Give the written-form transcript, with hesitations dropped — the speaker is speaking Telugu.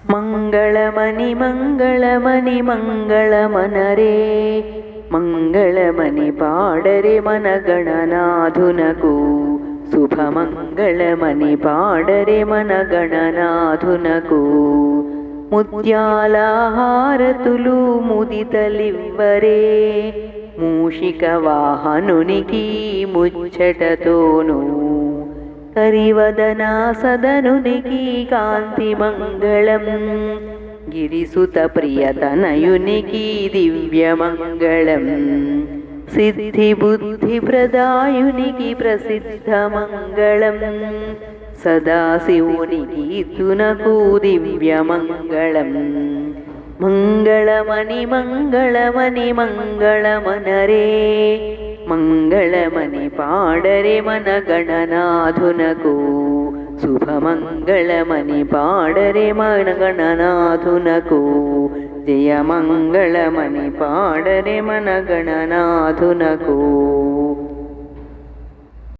మంగళమణి మంగళమణి మంగళమనరే మంగళమణి పాడరే మన గణనాథునకు శుభమంగళమణి పాడరే మన గణనాథునకు ముత్యాల హారతులు ముదితలివ్వరే మూషిక వాహనునికి ముచ్చటతోను కరివదనా సదనునికి కాంతి మంగళం గిరిసుత ప్రియతనయునికి దివ్యమంగళం సిద్ధి బుద్ధి ప్రదాయునికి ప్రసిద్ధ మంగళం సదాశివునికి తునకు దివ్యమంగళం మంగళమణి మంగళమణి మంగళమనరే మంగళమణి పాడరే మన గణనాథునకు శుభమంగళమణి పాడరే మన గణనాథునకు జయమంగళమణి పాడరే మన గణనాథునకు